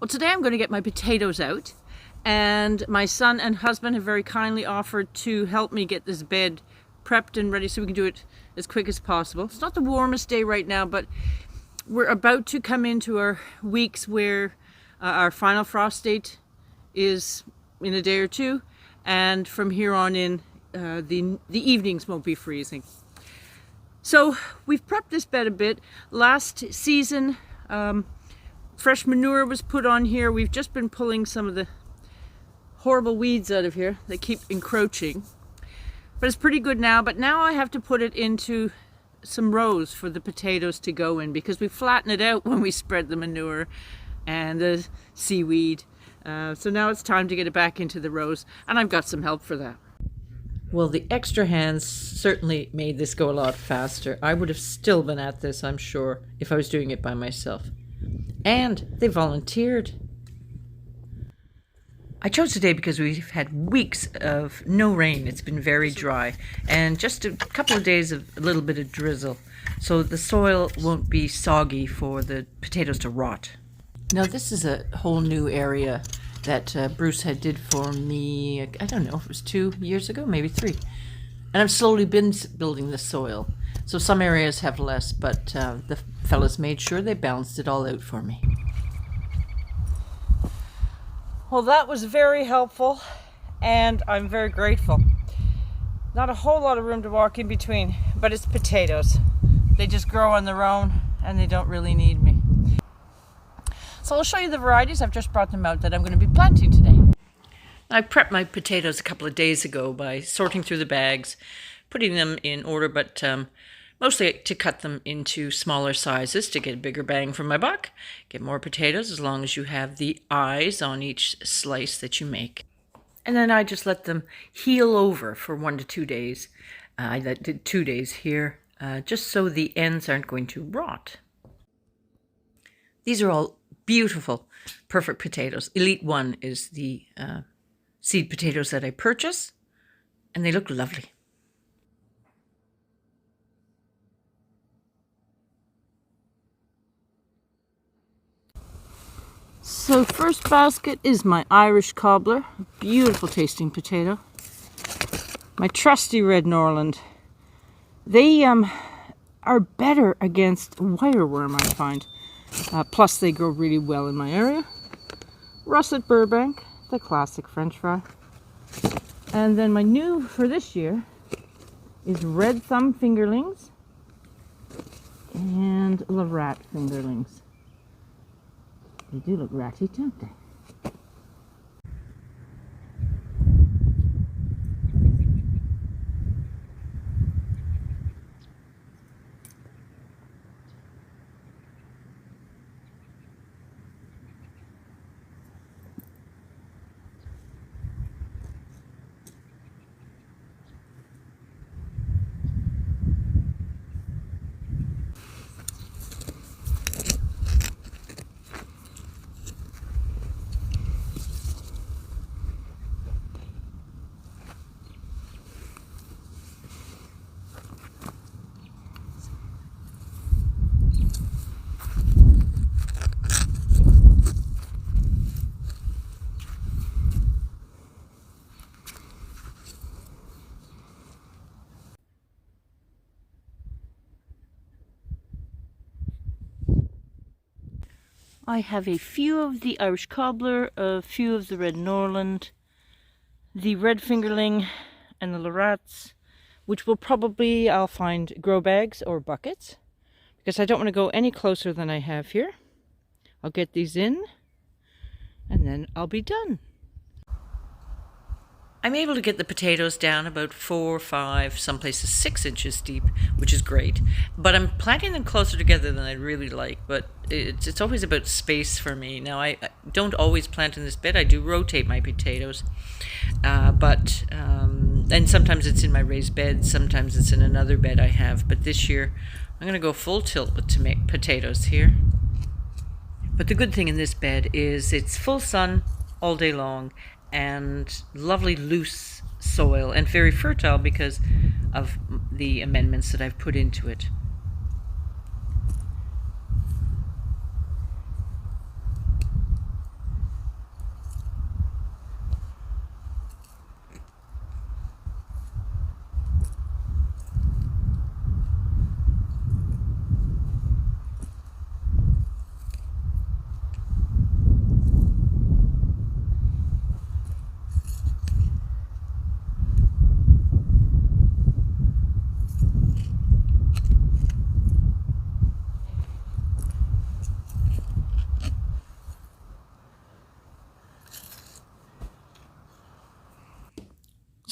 Well, today I'm going to get my potatoes out, and my son and husband have very kindly offered to help me get this bed prepped and ready so we can do it as quick as possible. It's not the warmest day right now, but we're about to come into our weeks where our final frost date is in a day or two, and from here on in the evenings won't be freezing. So we've prepped this bed a bit. Last season fresh manure was put on here. We've just been pulling some of the horrible weeds out of here that keep encroaching, but it's pretty good now. But now I have to put it into some rows for the potatoes to go in, because we flatten it out when we spread the manure and the seaweed. So now it's time to get it back into the rows, and I've got some help for that. Well, the extra hands certainly made this go a lot faster. I would have still been at this, I'm sure, if I was doing it by myself. And they volunteered. I chose today because we've had weeks of no rain. It's been very dry, and just a couple of days of a little bit of drizzle. So the soil won't be soggy for the potatoes to rot. Now this is a whole new area that Bruce had did for me, I don't know if it was 2 years ago, maybe 3. And I've slowly been building the soil. So some areas have less, but the fellas made sure they balanced it all out for me. Well, that was very helpful, and I'm very grateful. Not a whole lot of room to walk in between, but it's potatoes. They just grow on their own, and they don't really need me. So I'll show you the varieties. I've just brought them out that I'm going to be planting today. I prepped my potatoes a couple of days ago by sorting through the bags, putting them in order, but mostly to cut them into smaller sizes to get a bigger bang for my buck. Get more potatoes as long as you have the eyes on each slice that you make. And then I just let them heal over for 1 to 2 days. I did 2 days here, just so the ends aren't going to rot. These are all beautiful, perfect potatoes. Elite 1 is the seed potatoes that I purchase, and they look lovely. So first basket is my Irish cobbler, beautiful tasting potato. My trusty red Norland. They are better against wireworm, I find. Plus they grow really well in my area. Russet Burbank, the classic French fry. And then my new for this year is red thumb fingerlings and Lorette fingerlings. They do look ratty, don't they? I have a few of the Irish cobbler, a few of the red Norland, the red fingerling, and the Lorettes, which will probably, I'll find grow bags or buckets, because I don't want to go any closer than I have here. I'll get these in, and then I'll be done. I'm able to get the potatoes down about 4, 5, some places 6 inches deep, which is great. But I'm planting them closer together than I'd really like, but it's always about space for me. Now, I don't always plant in this bed. I do rotate my potatoes, and sometimes it's in my raised bed, sometimes it's in another bed I have. But this year, I'm going to go full tilt with potatoes here. But the good thing in this bed is it's full sun all day long, and lovely loose soil, and very fertile because of the amendments that I've put into it.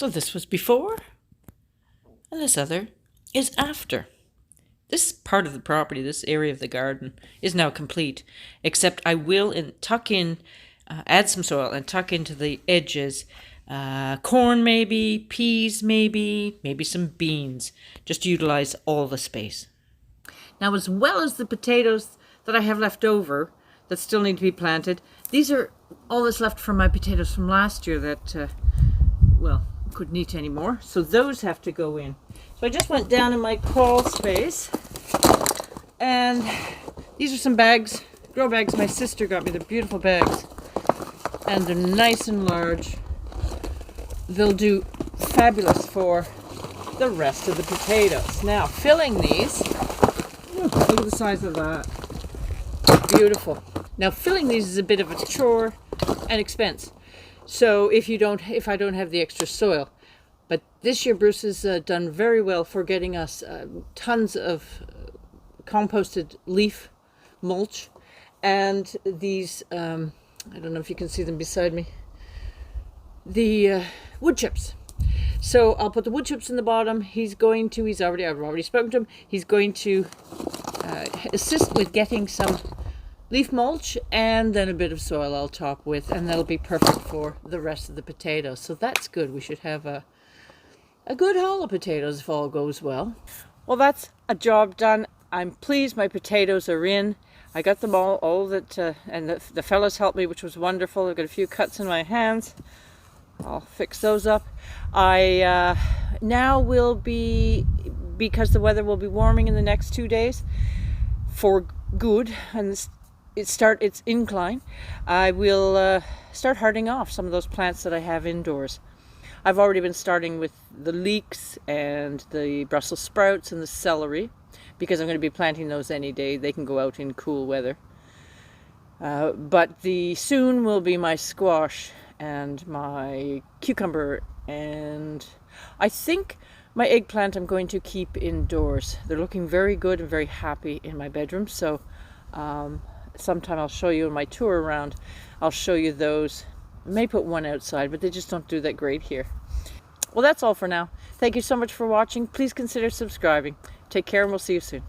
So this was before, and this other is after. This part of the property, this area of the garden, is now complete, except I will add some soil and tuck into the edges corn maybe, peas maybe some beans, just to utilize all the space. Now, as well as the potatoes that I have left over that still need to be planted, these are all that's left from my potatoes from last year that, well, couldn't eat anymore. So those have to go in. So I just went down in my crawl space, and these are some bags, grow bags my sister got me. They're beautiful bags, and they're nice and large. They'll do fabulous for the rest of the potatoes. Now, filling these, look at the size of that. Beautiful. Now, filling these is a bit of a chore and expense. So if I don't have the extra soil. But this year Bruce has done very well for getting us tons of composted leaf mulch, and these, I don't know if you can see them beside me, the wood chips. So I'll put the wood chips in the bottom. I've already spoken to him. He's going to assist with getting some leaf mulch and then a bit of soil I'll top with, and that'll be perfect for the rest of the potatoes. So that's good. We should have a good haul of potatoes if all goes well. Well, that's a job done. I'm pleased my potatoes are in. I got them all that, and the fellows helped me, which was wonderful. I've got a few cuts in my hands. I'll fix those up. I now will be, because the weather will be warming in the next 2 days for good, and its incline, I will start harding off some of those plants that I have indoors. I've already been starting with the leeks and the Brussels sprouts and the celery, because I'm going to be planting those any day. They can go out in cool weather. But soon will be my squash and my cucumber, and I think my eggplant I'm going to keep indoors. They're looking very good and very happy in my bedroom. So sometime I'll show you in my tour around. I'll show you those. I may put one outside, but they just don't do that great here. Well, that's all for now. Thank you so much for watching. Please consider subscribing. Take care, and we'll see you soon.